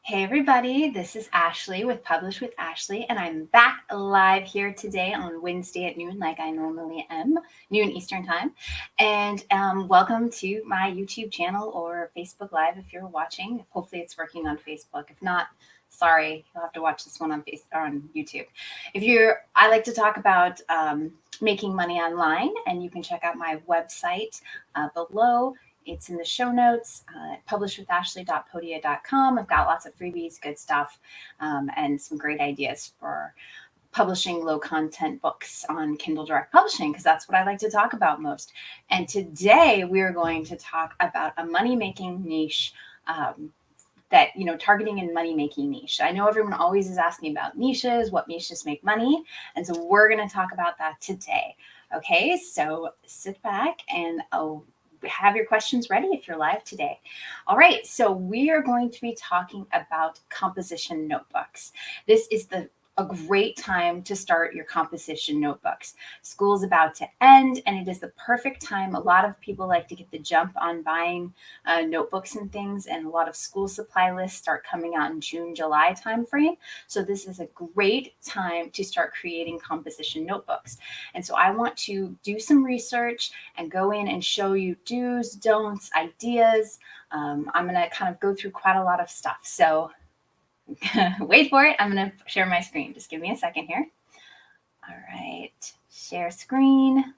Hey everybody, this is Ashley with Publish with Ashley, and I'm back live here today on Wednesday at noon like I normally am, noon Eastern time. And welcome to my YouTube channel or Facebook Live if you're watching. Hopefully it's working on Facebook. If not, sorry, you'll have to watch this one on YouTube. I like to talk about making money online, and you can check out my website below. It's in the show notes, publishwithashley.podia.com. I've got lots of freebies, good stuff, and some great ideas for publishing low content books on Kindle Direct Publishing, because that's what I like to talk about most. And today we're going to talk about a money-making niche targeting in money-making niche. I know everyone always is asking about niches, what niches make money. And so we're going to talk about that today. Okay, so sit back and have your questions ready if you're live today. All right, so we are going to be talking about composition notebooks. This is a great time to start your composition notebooks. School's about to end, and it is the perfect time. A lot of people like to get the jump on buying notebooks and things, and a lot of school supply lists start coming out in June, July timeframe. So this is a great time to start creating composition notebooks. And so I want to do some research and go in and show you do's, don'ts, ideas. I'm going to kind of go through quite a lot of stuff. So wait for it. I'm going to share my screen. Just give me a second here. All right, share screen.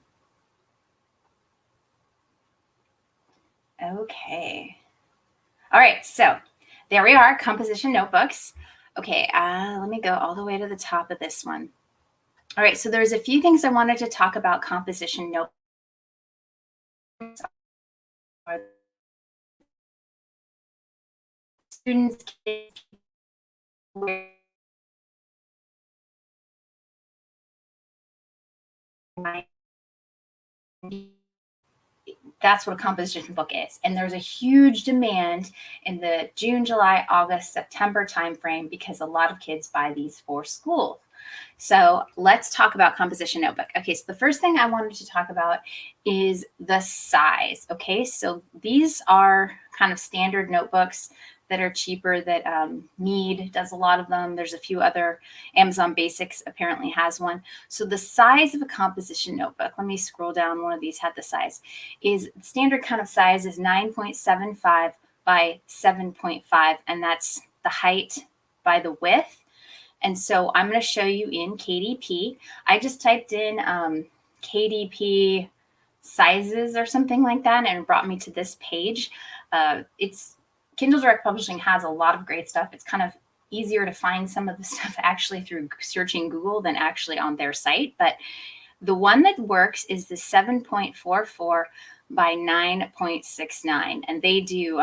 Okay. All right, so there we are, composition notebooks. Okay, let me go all the way to the top of this one. All right, so there's a few things I wanted to talk about composition notebooks. Students, kids, that's what a composition book is. And there's a huge demand in the June, July, August, September timeframe because a lot of kids buy these for school. So let's talk about composition notebook. Okay, so the first thing I wanted to talk about is the size. Okay, so these are kind of standard notebooks that are cheaper that Mead does a lot of them. There's a few other, Amazon Basics apparently has one. So the size of a composition notebook, let me scroll down, one of these had the size, is standard kind of size is 9.75 by 7.5, and that's the height by the width. And so I'm going to show you in KDP. I just typed in KDP sizes or something like that, and it brought me to this page. Kindle Direct Publishing has a lot of great stuff. It's kind of easier to find some of the stuff actually through searching Google than actually on their site. But the one that works is the 7.44 by 9.69, and they do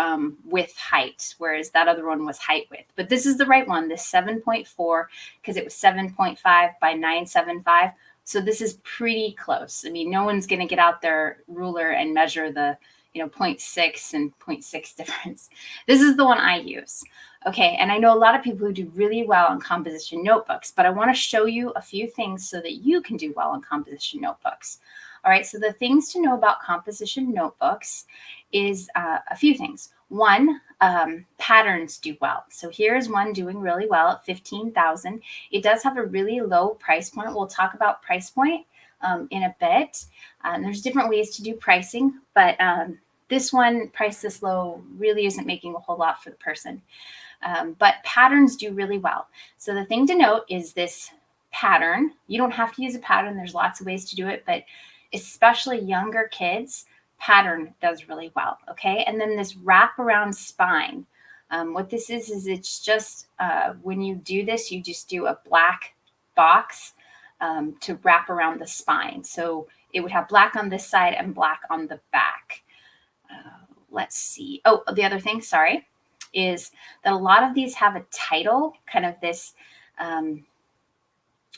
width height, whereas that other one was height width. But this is the right one, this 7.4, because it was 7.5 by 9.75. So this is pretty close. I mean, no one's going to get out their ruler and measure the 0.6 and 0.6 difference. This is the one I use. Okay, and I know a lot of people who do really well on composition notebooks, but I want to show you a few things so that you can do well on composition notebooks. All right, so the things to know about composition notebooks is a few things. One, patterns do well. So here's one doing really well at $15,000. It does have a really low price point. We'll talk about price point in a bit. There's different ways to do pricing, but this one priced this low really isn't making a whole lot for the person. But patterns do really well. So the thing to note is this pattern. You don't have to use a pattern. There's lots of ways to do it, but especially younger kids, pattern does really well. Okay, and then this wraparound spine. What this is it's just when you do this, you just do a black box to wrap around the spine. So it would have black on this side and black on the back. Let's see. Oh, the other thing, sorry, is that a lot of these have a title, kind of this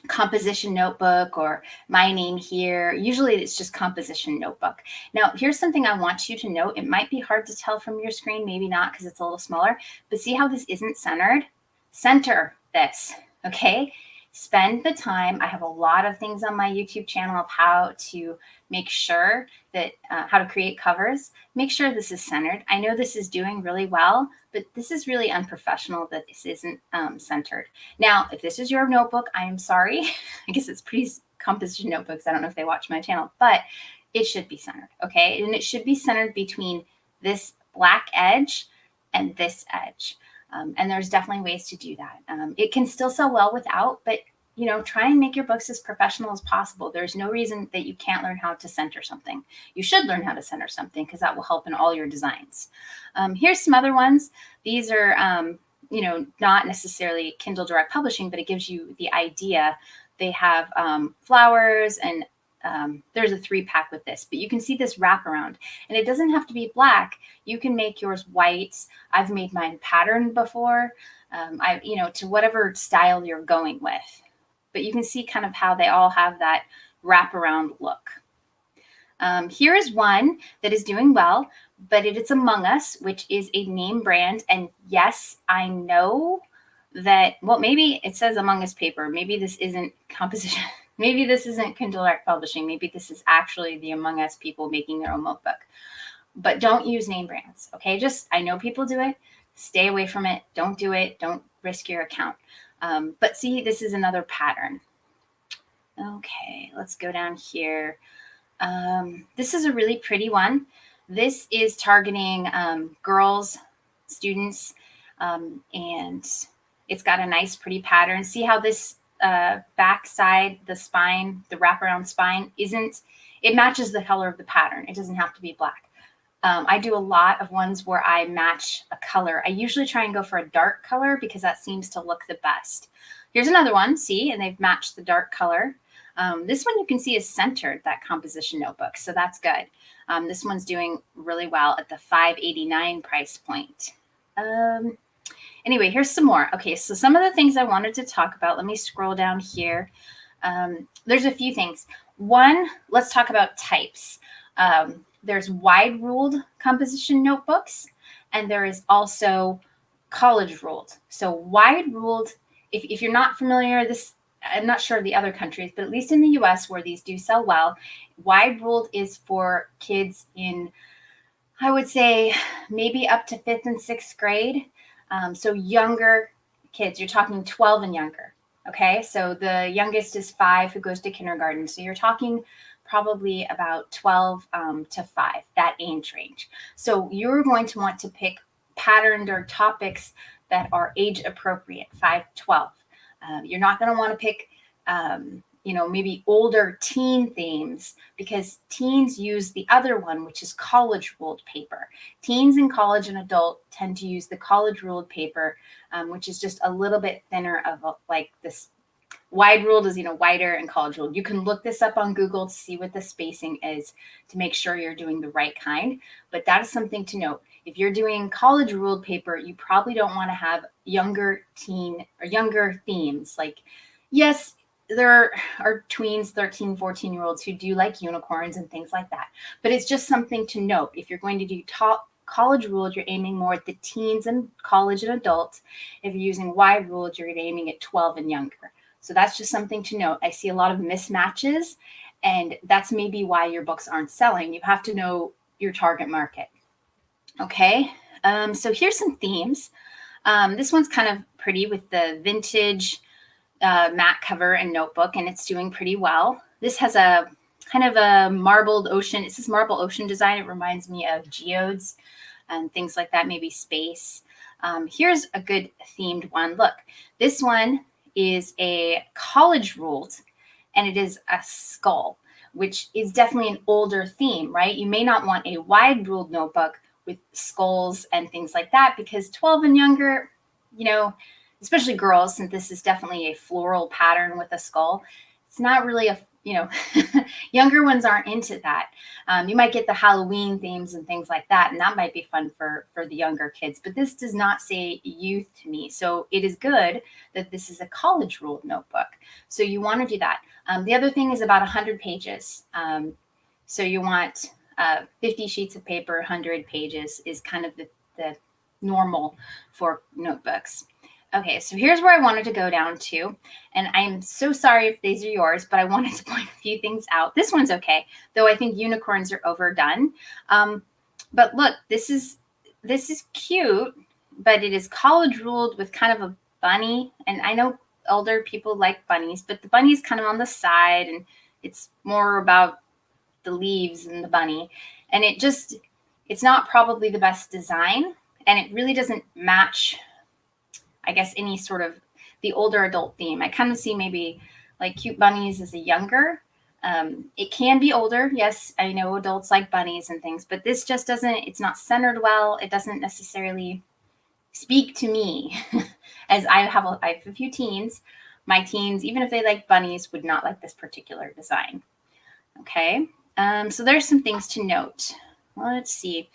composition notebook or my name here. Usually it's just composition notebook. Now, here's something I want you to note. It might be hard to tell from your screen, maybe not because it's a little smaller, but see how this isn't centered? Center this, okay? Spend the time. I have a lot of things on my YouTube channel of how to make sure that, how to create covers. Make sure this is centered. I know this is doing really well, but this is really unprofessional that this isn't centered. Now, if this is your notebook, I am sorry. I guess it's pretty composition notebooks. I don't know if they watch my channel, but it should be centered, okay? And it should be centered between this black edge and this edge. And there's definitely ways to do that. It can still sell well without, but try and make your books as professional as possible. There's no reason that you can't learn how to center something. You should learn how to center something because that will help in all your designs. Here's some other ones. These are, not necessarily Kindle Direct Publishing, but it gives you the idea. They have flowers and there's a 3-pack with this, but you can see this wraparound, and it doesn't have to be black. You can make yours white. I've made mine patterned before, to whatever style you're going with. But you can see kind of how they all have that wraparound look. Here is one that is doing well, but it's Among Us, which is a name brand. And yes, I know that, well, maybe it says Among Us paper. Maybe this isn't composition. Maybe this isn't Kindle Direct Publishing. Maybe this is actually the Among Us people making their own notebook. But don't use name brands, okay? I know people do it. Stay away from it. Don't do it. Don't risk your account. But see, this is another pattern. Okay, let's go down here. This is a really pretty one. This is targeting girls, students, and it's got a nice, pretty pattern. See how this back side, the spine, the wraparound spine it matches the color of the pattern. It doesn't have to be black. I do a lot of ones where I match a color. I usually try and go for a dark color because that seems to look the best. Here's another one, see, and they've matched the dark color. This one you can see is centered, that composition notebook, so that's good. This one's doing really well at the $5.89 price point. Anyway, here's some more. Okay, so some of the things I wanted to talk about, let me scroll down here. There's a few things. One, let's talk about types. There's wide ruled composition notebooks, and there is also college ruled. So wide ruled, if you're not familiar, I'm not sure of the other countries, but at least in the US where these do sell well, wide ruled is for kids in, I would say, maybe up to 5th and 6th grade. So younger kids, you're talking 12 and younger. Okay, so the youngest is 5 who goes to kindergarten. So you're talking probably about 12 to 5, that age range. So you're going to want to pick patterned or topics that are age appropriate, 5 to 12. You're not going to want to pick, maybe older teen themes because teens use the other one, which is college ruled paper. Teens in college and adult tend to use the college ruled paper, which is just a little bit thinner of like this. Wide ruled is, wider, and college ruled. You can look this up on Google to see what the spacing is to make sure you're doing the right kind. But that is something to note. If you're doing college ruled paper, you probably don't want to have younger teen or younger themes. Like, yes, there are tweens, 13, 14-year-olds who do like unicorns and things like that. But it's just something to note. If you're going to do college ruled, you're aiming more at the teens and college and adult. If you're using wide ruled, you're aiming at 12 and younger. So that's just something to note. I see a lot of mismatches, and that's maybe why your books aren't selling. You have to know your target market. Okay, so here's some themes. This one's kind of pretty with the vintage matte cover and notebook, and it's doing pretty well. This has a kind of a marbled ocean. It's this marble ocean design. It reminds me of geodes and things like that, maybe space. Here's a good themed one. Look, this one is a college ruled, and it is a skull, which is definitely an older theme, right? You may not want a wide ruled notebook with skulls and things like that because 12 and younger, especially girls, since this is definitely a floral pattern with a skull, it's not really younger ones aren't into that. You might get the Halloween themes and things like that, and that might be fun for the younger kids, but this does not say youth to me. So it is good that this is a college ruled notebook. So you want to do that. The other thing is about 100 pages. So you want 50 sheets of paper, 100 pages is kind of the normal for notebooks. Okay, so here's where I wanted to go down to, and I'm so sorry if these are yours, but I wanted to point a few things out. This one's okay, though I think unicorns are overdone. But look, this is cute, but it is college ruled with kind of a bunny, and I know older people like bunnies, but the bunny's kind of on the side, and it's more about the leaves and the bunny, and it's not probably the best design, and it really doesn't match, I guess, any sort of the older adult theme. I kind of see maybe like cute bunnies as a younger. It can be older. Yes, I know adults like bunnies and things, but this just doesn't, it's not centered well. It doesn't necessarily speak to me as I have a few teens. My teens, even if they like bunnies, would not like this particular design. Okay. So there's some things to note. Let's see.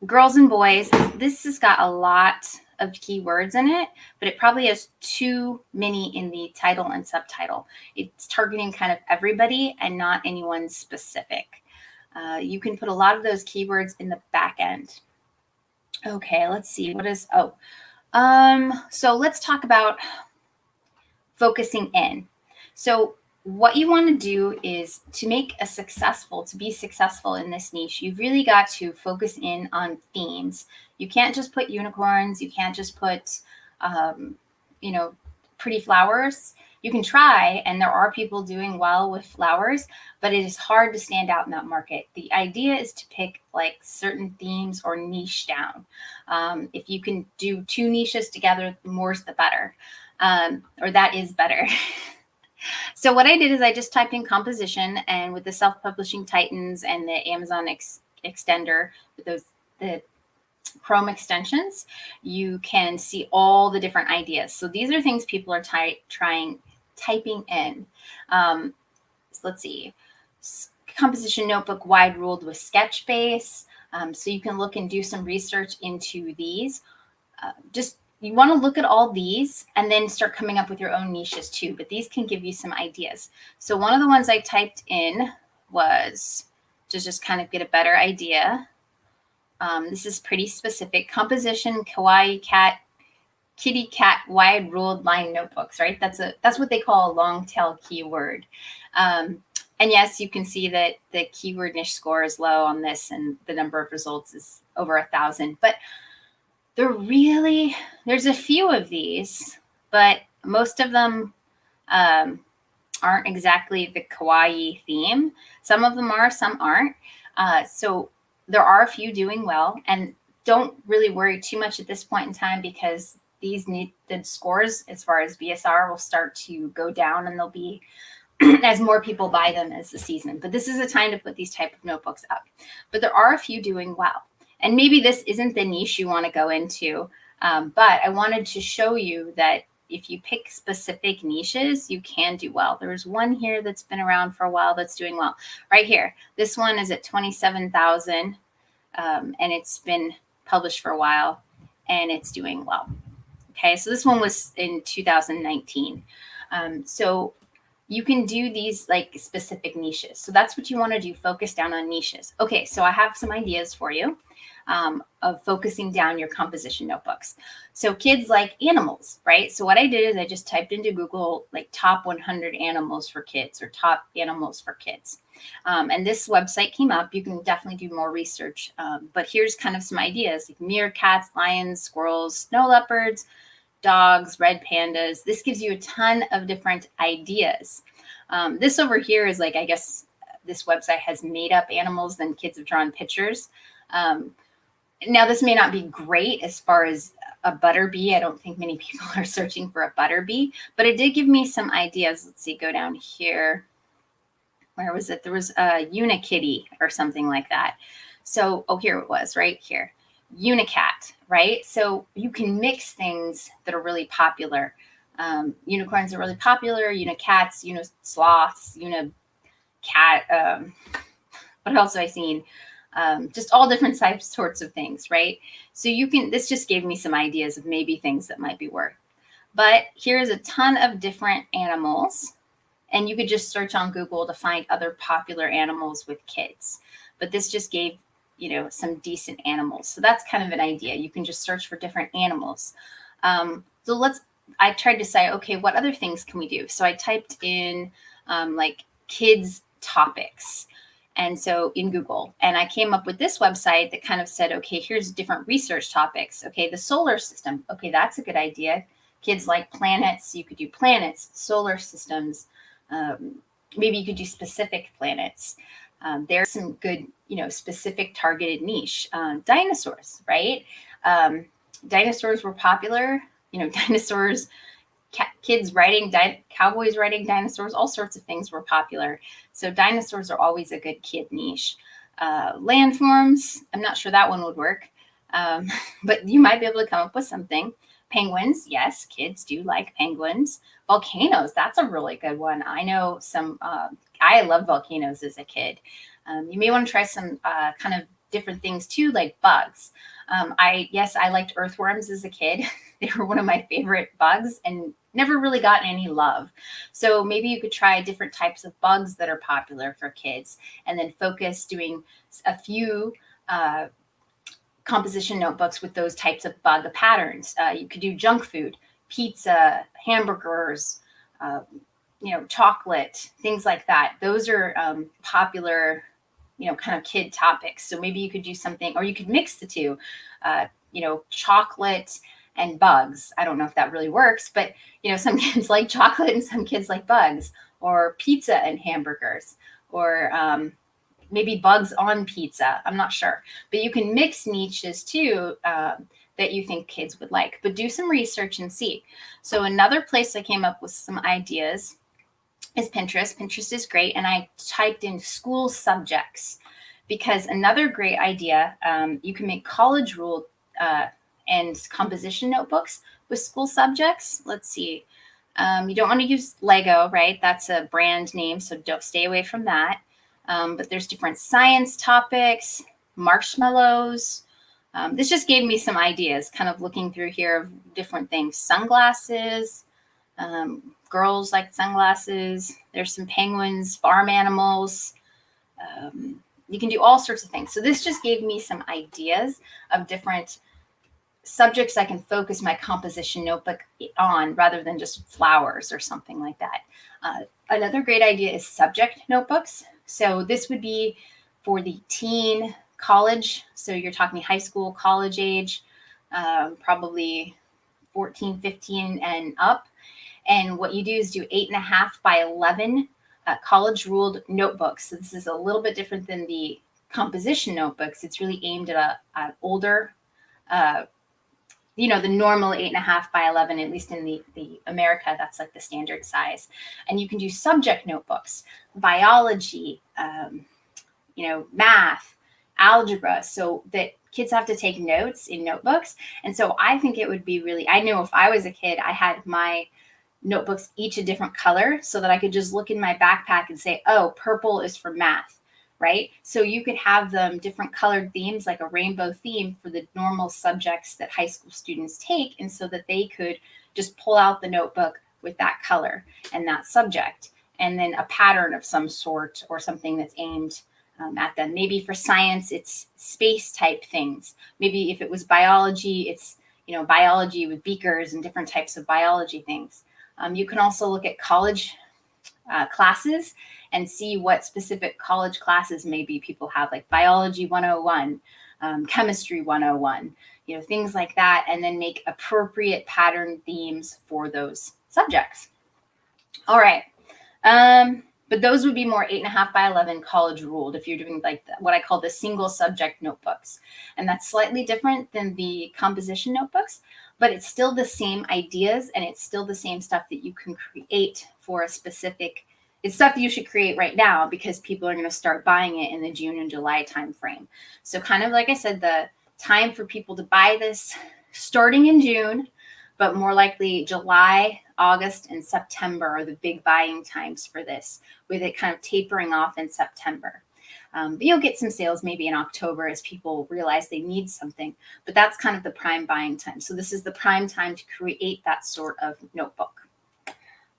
Girls and boys, this has got a lot of keywords in it, but it probably has too many in the title and subtitle. It's targeting kind of everybody and not anyone specific. You can put a lot of those keywords in the back end. Okay, let's see. So let's talk about focusing in. So what you want to do is to be successful in this niche, you've really got to focus in on themes. You can't just put unicorns. You can't just put, pretty flowers. You can try, and there are people doing well with flowers, but it is hard to stand out in that market. The idea is to pick like certain themes or niche down. If you can do 2 niches together, the more's the better, or that is better. So what I did is I just typed in composition, and with the self-publishing Titans and the Amazon extender with the Chrome extensions, you can see all the different ideas. So these are things people are typing in. So let's see, composition notebook wide ruled with sketch base. So you can look and do some research into these. You want to look at all these and then start coming up with your own niches too, but these can give you some ideas. So one of the ones I typed in was to just kind of get a better idea. This is pretty specific. Composition, kawaii cat, kitty cat, wide ruled line notebooks, right? That's what they call a long tail keyword. And yes, you can see that the keyword niche score is low on this, and the number of results is over 1,000. But there's a few of these, but most of them aren't exactly the kawaii theme. Some of them are, some aren't. So there are a few doing well, and don't really worry too much at this point in time, because the scores as far as BSR will start to go down, and they'll be as more people buy them as the season. But this is a time to put these type of notebooks up. But there are a few doing well. And maybe this isn't the niche you want to go into, but I wanted to show you that if you pick specific niches, you can do well. There's one here that's been around for a while that's doing well. Right here, this one is at 27,000, and it's been published for a while, and it's doing well. Okay, so this one was in 2019. So you can do these like specific niches. So that's what you want to do, focus down on niches. Okay, so I have some ideas for you. Of focusing down your composition notebooks. So kids like animals, right? So what I did is I just typed into Google like top 100 animals for kids or top animals for kids. And this website came up. You can definitely do more research. But here's kind of some ideas like meerkats, lions, squirrels, snow leopards, dogs, red pandas. This gives you a ton of different ideas. This over here is like, I guess this website has made up animals, then kids have drawn pictures. Now, this may not be great as far as a butterbee. I don't think many people are searching for a butterbee, but it did give me some ideas. Let's see, go down here. Where was it? There was a unikitty or something like that. So, here it was, right here. Unicat, right? So you can mix things that are really popular. Unicorns are really popular. Unicats, unisloths, unicat. What else have I seen? Just all different sorts of things, right? So this just gave me some ideas of maybe things that might be worth. But here's a ton of different animals, and you could just search on Google to find other popular animals with kids. But this just gave some decent animals. So that's kind of an idea. You can just search for different animals. I tried to say, okay, what other things can we do? So I typed in like kids topics. And so in Google, and I came up with this website that kind of said, okay, here's different research topics. Okay, the solar system. Okay, that's a good idea. Kids like planets. You could do planets, solar systems. Maybe you could do specific planets. There's some good, specific targeted niche. Dinosaurs, right? Dinosaurs were popular. Dinosaurs, kids riding, cowboys riding dinosaurs, all sorts of things were popular. So dinosaurs are always a good kid niche. Landforms, I'm not sure that one would work, but you might be able to come up with something. Penguins, yes, kids do like penguins. Volcanoes, that's a really good one. I know some, I loved volcanoes as a kid. You may want to try some kind of different things too, like bugs. I liked earthworms as a kid. They were one of my favorite bugs and never really gotten any love. So maybe you could try different types of bugs that are popular for kids and then focus doing a few composition notebooks with those types of bug patterns. You could do junk food, pizza, hamburgers, chocolate, things like that. Those are popular, kind of kid topics. So maybe you could do something, or you could mix the two, chocolate and bugs. I don't know if that really works, but some kids like chocolate and some kids like bugs, or pizza and hamburgers, or maybe bugs on pizza. I'm not sure, but you can mix niches too that you think kids would like, but do some research and see. So another place I came up with some ideas is Pinterest. Pinterest is great. And I typed in school subjects because another great idea, you can make college ruled and composition notebooks with school subjects. Let's see. You don't want to use Lego, right? That's a brand name, so don't stay away from that. But there's different science topics, marshmallows. This just gave me some ideas, kind of looking through here of different things. Sunglasses, girls like sunglasses. There's some penguins, farm animals. You can do all sorts of things. So this just gave me some ideas of different subjects I can focus my composition notebook on rather than just flowers or something like that. Another great idea is subject notebooks. So this would be for the teen, college. So you're talking high school, college age, probably 14, 15 and up. And what you do is do 8.5 by 11 college ruled notebooks. So this is a little bit different than the composition notebooks. It's really aimed at an older, the normal 8.5 by 11, at least in the America, that's like the standard size. And you can do subject notebooks, biology, math, algebra, so that kids have to take notes in notebooks. And so I think it would be I know if I was a kid, I had my notebooks each a different color so that I could just look in my backpack and say, oh, purple is for math, right? So you could have them different colored themes, like a rainbow theme for the normal subjects that high school students take, and so that they could just pull out the notebook with that color and that subject, and then a pattern of some sort or something that's aimed at them. Maybe for science, it's space type things. Maybe if it was biology, it's biology with beakers and different types of biology things. You can also look at college classes and see what specific college classes maybe people have, like biology 101, chemistry 101, things like that, and then make appropriate pattern themes for those subjects. All right. But those would be more 8.5 by 11 college ruled if you're doing like what I call the single subject notebooks. And that's slightly different than the composition notebooks, but it's still the same ideas and it's still the same stuff that you can create for a specific, it's stuff that you should create right now because people are going to start buying it in the June and July timeframe. So kind of like I said, the time for people to buy this starting in June, but more likely July, August, and September are the big buying times for this, with it kind of tapering off in September. But you'll get some sales maybe in October as people realize they need something, but that's kind of the prime buying time. So this is the prime time to create that sort of notebook.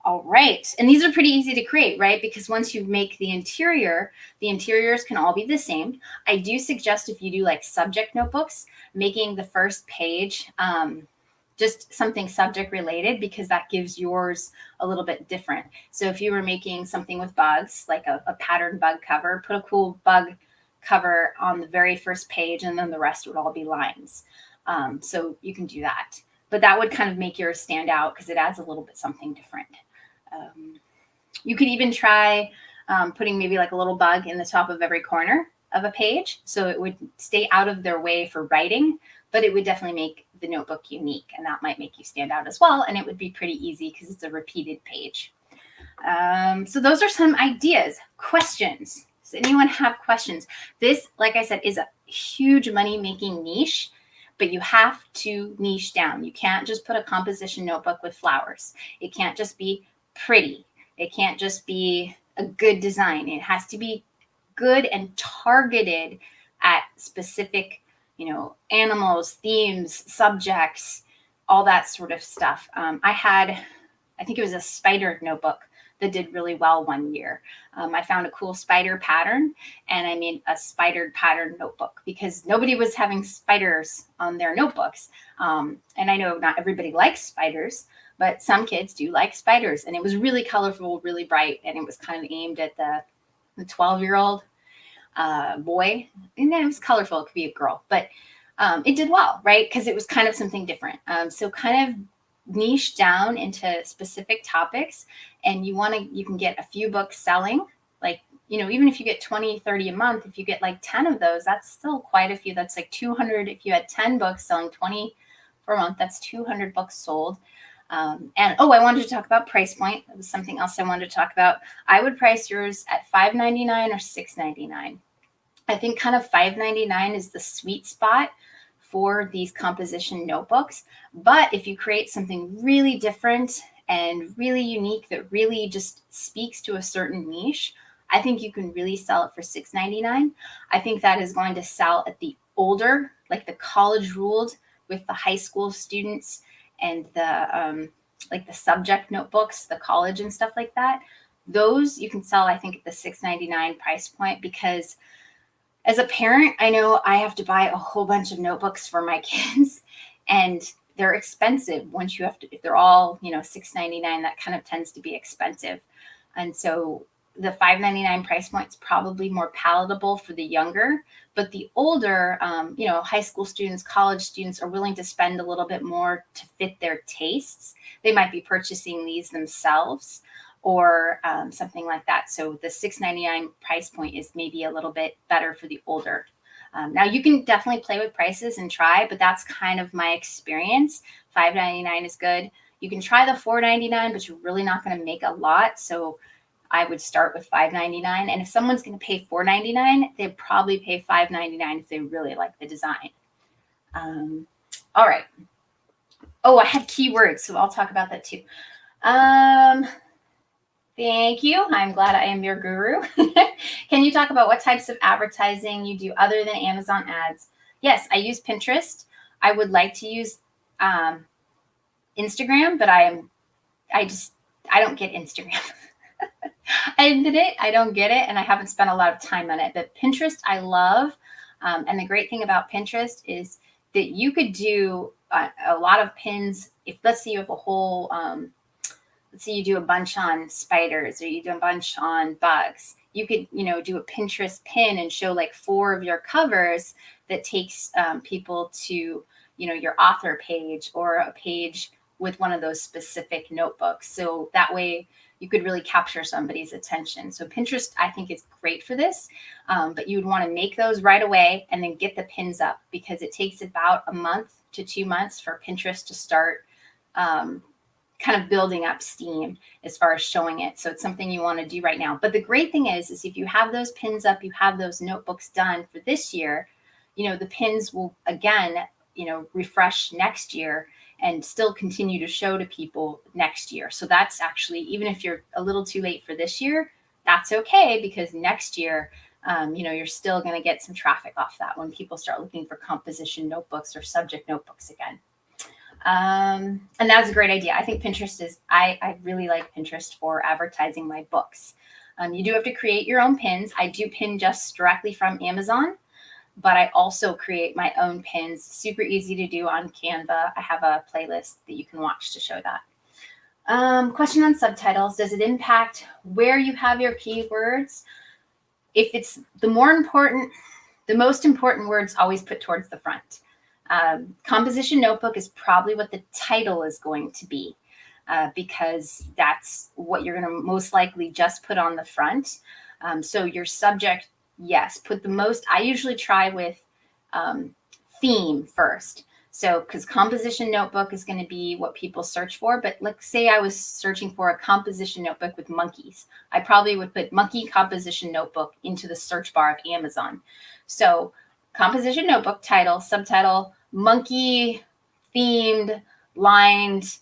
All right. And these are pretty easy to create, right? Because once you make the interiors can all be the same. I do suggest if you do like subject notebooks, making the first page just something subject related, because that gives yours a little bit different. So if you were making something with bugs, like a patterned bug cover, put a cool bug cover on the very first page, and then the rest would all be lines. So you can do that. But that would kind of make yours stand out because it adds a little bit something different. You could even try putting maybe like a little bug in the top of every corner of a page, so it would stay out of their way for writing, but it would definitely make the notebook unique, and that might make you stand out as well, and it would be pretty easy because it's a repeated page. So those are some ideas. Questions? Does anyone have questions? This, like I said, is a huge money-making niche, but you have to niche down. You can't just put a composition notebook with flowers. It can't just be pretty. It can't just be a good design. It has to be good and targeted at specific, animals, themes, subjects, all that sort of stuff. I think it was a spider notebook that did really well one year. I found a cool spider pattern, and I made a spider pattern notebook because nobody was having spiders on their notebooks. And I know not everybody likes spiders, but some kids do like spiders. And it was really colorful, really bright, and it was kind of aimed at the 12-year-old boy. And then it was colorful. It could be a girl, but it did well, right? Because it was kind of something different. So kind of niche down into specific topics, and you can get a few books selling, like, even if you get 20, 30 a month, if you get like 10 of those, that's still quite a few. That's like 200. If you had 10 books selling 20 per month, that's 200 books sold. I wanted to talk about price point. That was something else I wanted to talk about. I would price yours at $5.99 or $6.99. I think kind of $5.99 is the sweet spot for these composition notebooks. But if you create something really different and really unique that really just speaks to a certain niche, I think you can really sell it for $6.99. I think that is going to sell at the older, like the college ruled, with the high school students and the like the subject notebooks, the college and stuff like that. Those you can sell, I think, at the $6.99 price point, because as a parent, I know I have to buy a whole bunch of notebooks for my kids, and they're expensive. Once you have to, if they're all, $6.99, that kind of tends to be expensive. And so the $5.99 price point is probably more palatable for the younger, but the older, high school students, college students are willing to spend a little bit more to fit their tastes. They might be purchasing these themselves or something like that. So the $6.99 price point is maybe a little bit better for the older. Now you can definitely play with prices and try, but that's kind of my experience. $5.99 is good. You can try the $4.99, but you're really not going to make a lot. So I would start with $5.99. And if someone's going to pay $4.99, they'd probably pay $5.99 if they really like the design. All right. Oh, I had keywords, so I'll talk about that too. Thank you. I'm glad I am your guru. Can you talk about what types of advertising you do other than Amazon ads? Yes, I use Pinterest. I would like to use Instagram, but I don't get Instagram. I admit it, I don't get it, and I haven't spent a lot of time on it. But Pinterest, I love. And the great thing about Pinterest is that you could do a lot of pins. If let's say you have a whole, let's say you do a bunch on spiders or you do a bunch on bugs, you could, do a Pinterest pin and show like 4 of your covers that takes people to, your author page or a page with one of those specific notebooks. So that way you could really capture somebody's attention. So Pinterest, I think, is great for this, but you would want to make those right away and then get the pins up, because it takes about a month to 2 months for Pinterest to start kind of building up steam as far as showing it. So it's something you want to do right now. But the great thing is if you have those pins up, you have those notebooks done for this year, the pins will again, refresh next year and still continue to show to people next year. So that's actually, even if you're a little too late for this year, that's okay, because next year, you're still going to get some traffic off that when people start looking for composition notebooks or subject notebooks again. And that's a great idea. I think Pinterest is, I really like Pinterest for advertising my books. You do have to create your own pins. I do pin just directly from Amazon, but I also create my own pins. Super easy to do on Canva. I have a playlist that you can watch to show that. Question on subtitles. Does it impact where you have your keywords? If it's the most important words, always put towards the front. Composition notebook is probably what the title is going to be, because that's what you're going to most likely just put on the front. So your subject, yes, put the most. I usually try with theme first. So, because composition notebook is going to be what people search for, but let's say I was searching for a composition notebook with monkeys. I probably would put monkey composition notebook into the search bar of Amazon. So composition notebook, title, subtitle, monkey themed, lined,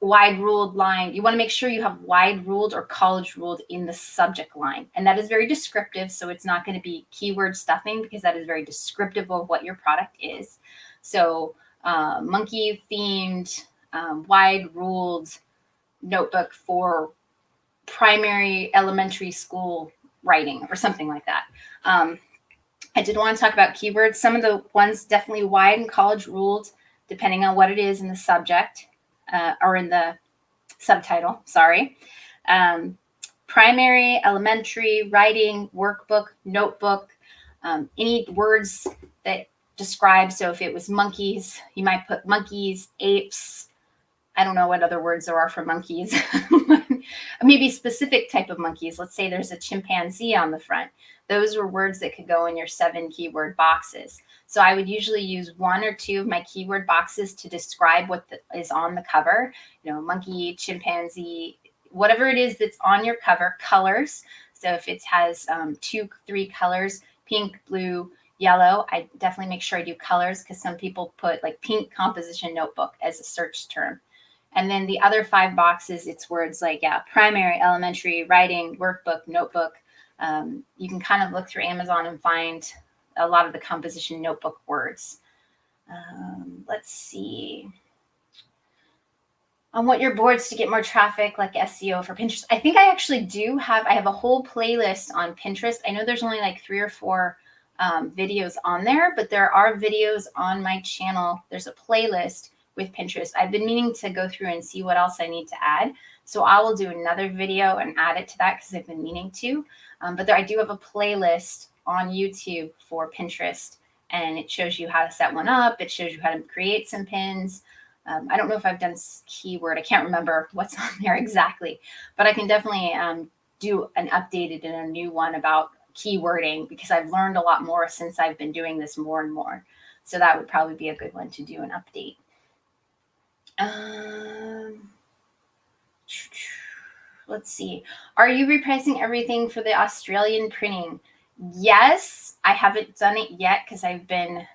wide ruled line. You want to make sure you have wide ruled or college ruled in the subject line. And that is very descriptive. So it's not going to be keyword stuffing, because that is very descriptive of what your product is. So monkey themed, wide ruled notebook for primary elementary school writing or something like that. I did want to talk about keywords. Some of the ones definitely wide and college ruled, depending on what it is in the subject, or in the subtitle, sorry. Primary, elementary, writing, workbook, notebook, any words that describe. So if it was monkeys, you might put monkeys, apes. I don't know what other words there are for monkeys. Maybe specific type of monkeys. Let's say there's a chimpanzee on the front. Those were words that could go in your 7 keyword boxes. So I would usually use 1 or 2 of my keyword boxes to describe what is on the cover. You know, monkey, chimpanzee, whatever it is that's on your cover. Colors. So if it has 2, 3 colors, pink, blue, yellow, I definitely make sure I do colors, because some people put like pink composition notebook as a search term. And then the other 5 boxes, it's words like, primary, elementary, writing, workbook, notebook. You can kind of look through Amazon and find a lot of the composition notebook words. Let's see. On what your boards to get more traffic, like SEO for Pinterest. I think I actually I have a whole playlist on Pinterest. I know there's only like 3 or 4 videos on there, but there are videos on my channel. There's a playlist with Pinterest. I've been meaning to go through and see what else I need to add. So I will do another video and add it to that, because I've been meaning to. But I do have a playlist on YouTube for Pinterest, and it shows you how to set one up. It shows you how to create some pins. I don't know if I've done keyword. I can't remember what's on there exactly, but I can definitely do an updated and a new one about keywording, because I've learned a lot more since I've been doing this more and more. So that would probably be a good one to do an update. Let's see. Are you repricing everything for the Australian printing? Yes, I haven't done it yet because I've been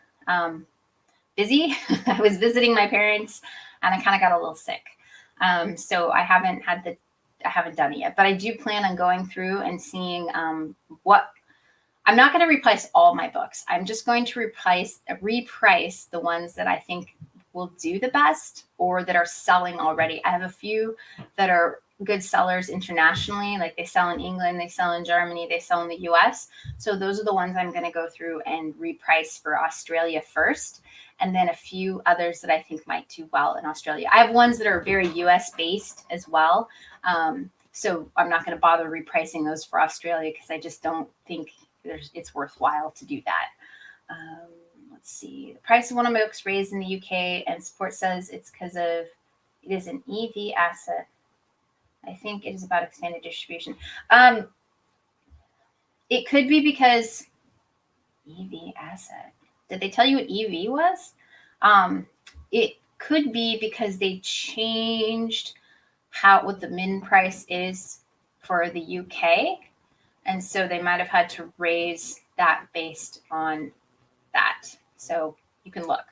busy. I was visiting my parents and I kind of got a little sick. So I haven't done it yet, but I do plan on going through and seeing what. I'm not going to reprice all my books. I'm just going to reprice the ones that I think will do the best or that are selling already. I have a few that are good sellers internationally, like they sell in England, they sell in Germany, they sell in the US. So those are the ones I'm going to go through and reprice for Australia first, and then a few others that I think might do well in Australia. I have ones that are very US based as well. So I'm not going to bother repricing those for Australia because I just don't think it's worthwhile to do that. Let's see. The price of one of my books raised in the UK, and support says it's because of it is an EV asset. I think it is about expanded distribution. It could be because EV asset. Did they tell you what EV was? It could be because they changed what the min price is for the UK. And so they might have had to raise that based on that. So you can look.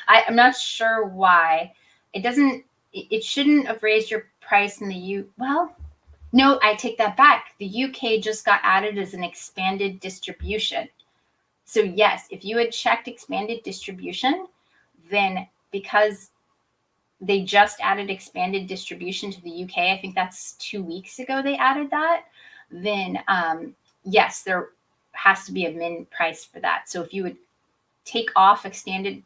I'm not sure why. It shouldn't have raised your price in the well, no, I take that back. The UK just got added as an expanded distribution. So yes, if you had checked expanded distribution, then because they just added expanded distribution to the UK, I think that's 2 weeks ago they added that, then yes, there has to be a min price for that. So if you would take off expanded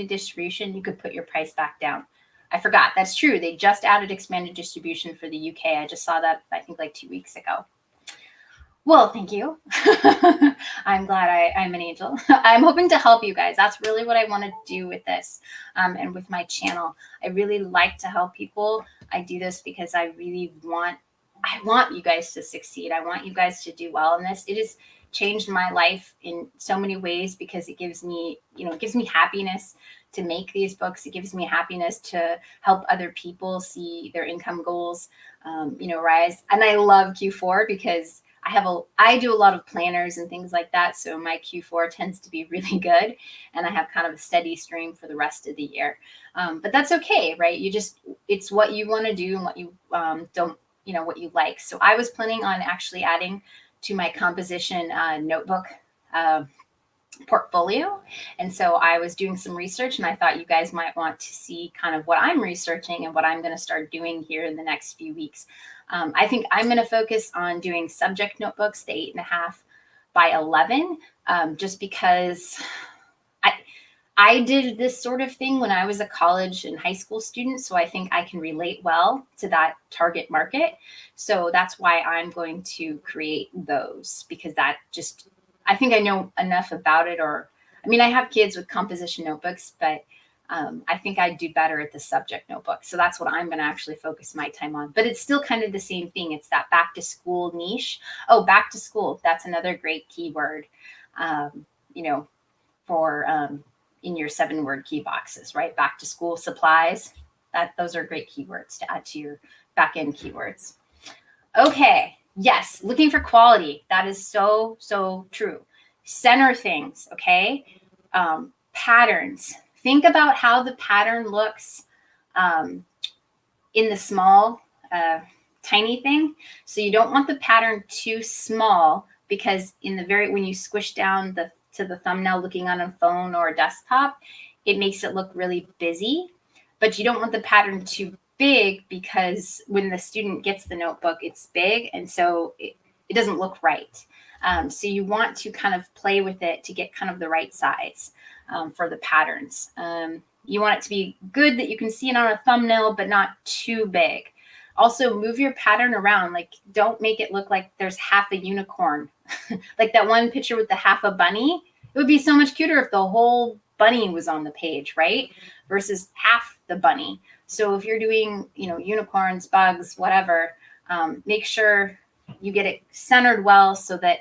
distribution, you could put your price back down. I forgot. That's true. They just added expanded distribution for the UK. I just saw that, I think, like 2 weeks ago. Well, thank you. I'm glad I'm an angel. I'm hoping to help you guys. That's really what I want to do with this and with my channel. I really like to help people. I do this because I really want you guys to succeed. I want you guys to do well in this. It has changed my life in so many ways because it gives me, it gives me happiness to make these books. It gives me happiness to help other people see their income goals, rise. And I love Q4 because I do a lot of planners and things like that. So my Q4 tends to be really good and I have kind of a steady stream for the rest of the year. But that's okay, right? It's what you want to do and what you don't, what you like. So I was planning on actually adding to my composition notebook portfolio. And so I was doing some research and I thought you guys might want to see kind of what I'm researching and what I'm going to start doing here in the next few weeks. I think I'm going to focus on doing subject notebooks, the 8.5 by 11, just because I did this sort of thing when I was a college and high school student. So I think I can relate well to that target market. So that's why I'm going to create those, because I think I know enough about it. I have kids with composition notebooks, but I think I'd do better at the subject notebook. So that's what I'm going to actually focus my time on. But it's still kind of the same thing. It's that back to school niche. Oh, back to school. That's another great keyword, for in your 7-word key boxes, right? Back to school supplies. Those are great keywords to add to your back end keywords. Okay. Yes. Looking for quality. That is so, so true. Center things. Okay. Patterns. Think about how the pattern looks in the small, tiny thing. So you don't want the pattern too small because when you squish down to the thumbnail looking on a phone or a desktop, it makes it look really busy. But you don't want the pattern too big because when the student gets the notebook, it's big. And so it doesn't look right. So you want to kind of play with it to get kind of the right size for the patterns. You want it to be good that you can see it on a thumbnail, but not too big. Also, move your pattern around. Like, don't make it look like there's half a unicorn. Like that one picture with the half a bunny. It would be so much cuter if the whole bunny was on the page, right? Versus half the bunny. So if you're doing, unicorns, bugs, whatever, make sure you get it centered well so that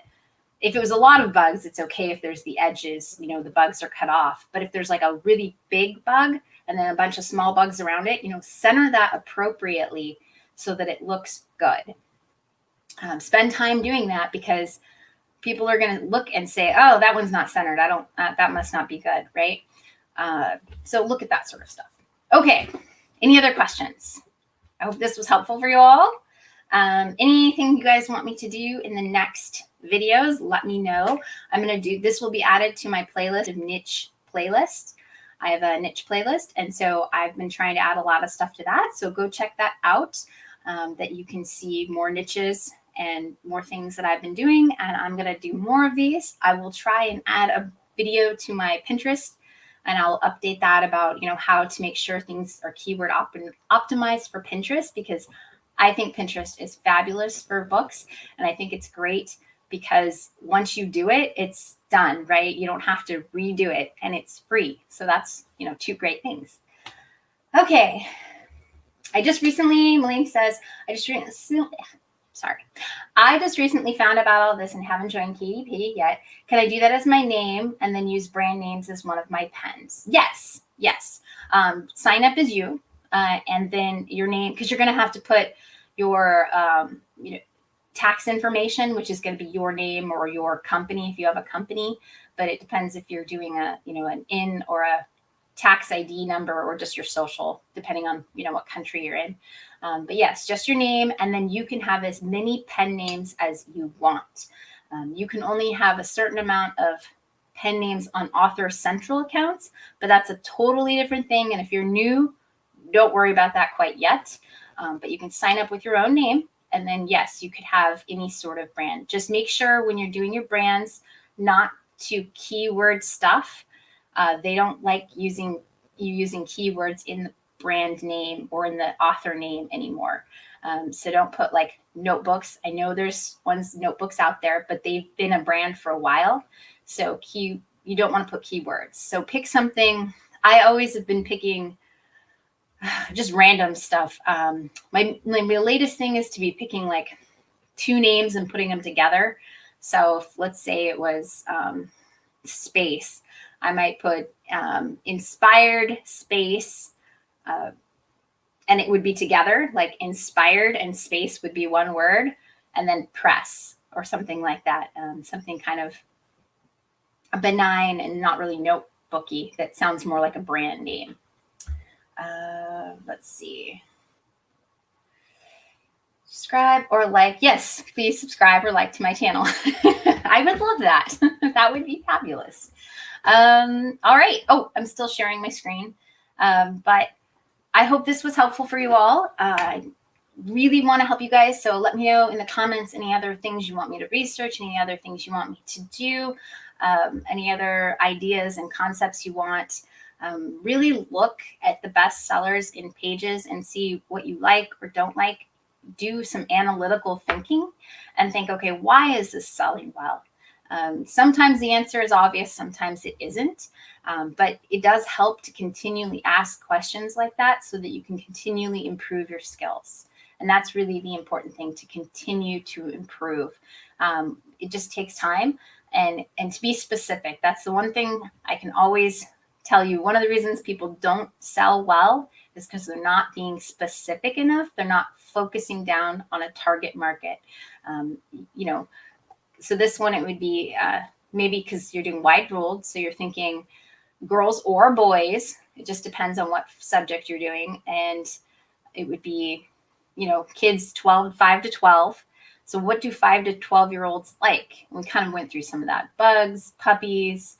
if it was a lot of bugs, it's okay if there's the edges, the bugs are cut off. But if there's like a really big bug and then a bunch of small bugs around it, center that appropriately so that it looks good. Spend time doing that because people are going to look and say, oh, that one's not centered. That must not be good, right? So look at that sort of stuff. Okay. Any other questions? I hope this was helpful for you all. Anything you guys want me to do in the next videos, let me know. This will be added to my playlist of niche playlists. I have a niche playlist. And so I've been trying to add a lot of stuff to that. So go check that out, that you can see more niches and more things that I've been doing. And I'm going to do more of these. I will try and add a video to my Pinterest and I'll update that about, how to make sure things are keyword optimized for Pinterest, because I think Pinterest is fabulous for books. And I think it's great because once you do it, it's done, right? You don't have to redo it and it's free. So that's, 2 great things. Okay. Malene says, I just recently found about all this and haven't joined KDP yet. Can I do that as my name and then use brand names as one of my pens? Yes. Sign up as you and then your name, because you're going to have to put your tax information, which is going to be your name or your company if you have a company. But it depends if you're doing an IN or a tax ID number or just your social, depending on what country you're in. But yes, just your name, and then you can have as many pen names as you want. You can only have a certain amount of pen names on author central accounts, but that's a totally different thing. And if you're new, don't worry about that quite yet. But you can sign up with your own name. And then, yes, you could have any sort of brand. Just make sure when you're doing your brands, not to keyword stuff. They don't like using keywords in the brand name or in the author name anymore. So don't put like notebooks. I know there's notebooks out there, but they've been a brand for a while. So you don't want to put keywords. So pick something. I always have been picking just random stuff. My latest thing is to be picking like 2 names and putting them together. So if, let's say it was space, I might put inspired space, and it would be together, like inspired and space would be one word, and then press or something like that. Something kind of benign and not really notebooky that sounds more like a brand name. Let's see. Subscribe or like. Yes, please subscribe or like to my channel. I would love that. That would be fabulous. All right. Oh, I'm still sharing my screen. But I hope this was helpful for you all. I really want to help you guys. So let me know in the comments any other things you want me to research, any other things you want me to do, any other ideas and concepts you want. Really look at the best sellers in pages and see what you like or don't like. Do some analytical thinking and think, okay, why is this selling well? Sometimes the answer is obvious, sometimes it isn't, but it does help to continually ask questions like that so that you can continually improve your skills. And that's really the important thing, to continue to improve. It just takes time and to be specific. That's the one thing I can always tell you. One of the reasons people don't sell well is because they're not being specific enough. They're not focusing down on a target market. So this one, it would be maybe because you're doing wide ruled. So you're thinking girls or boys. It just depends on what subject you're doing. And it would be, kids 5 to 12. So what do 5 to 12-year-olds like? We kind of went through some of that. Bugs, puppies.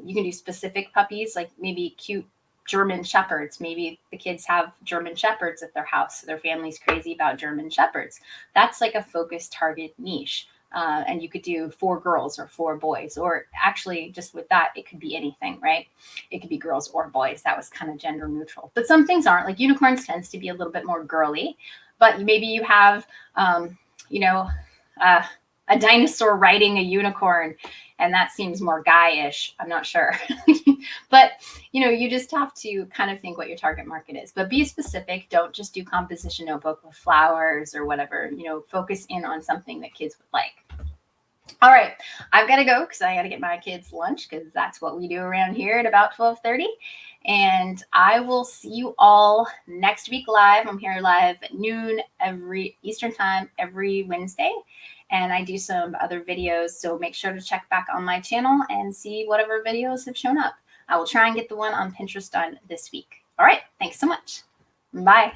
You can do specific puppies, like maybe cute German shepherds. Maybe the kids have German shepherds at their house, so their family's crazy about German shepherds. That's like a focused target niche. And you could do 4 girls or 4 boys, or actually just with that, it could be anything, right? It could be girls or boys. That was kind of gender neutral, but some things aren't. Like unicorns tends to be a little bit more girly, but maybe you have, a dinosaur riding a unicorn, and that seems more guy-ish. I'm not sure. But, you just have to kind of think what your target market is. But be specific. Don't just do composition notebook with flowers or whatever. Focus in on something that kids would like. All right. I've got to go because I got to get my kids lunch, because that's what we do around here at about 12:30. And I will see you all next week live. I'm here live at noon every Eastern time every Wednesday. And I do some other videos, so make sure to check back on my channel and see whatever videos have shown up. I will try and get the one on Pinterest done this week. All right, thanks so much. Bye.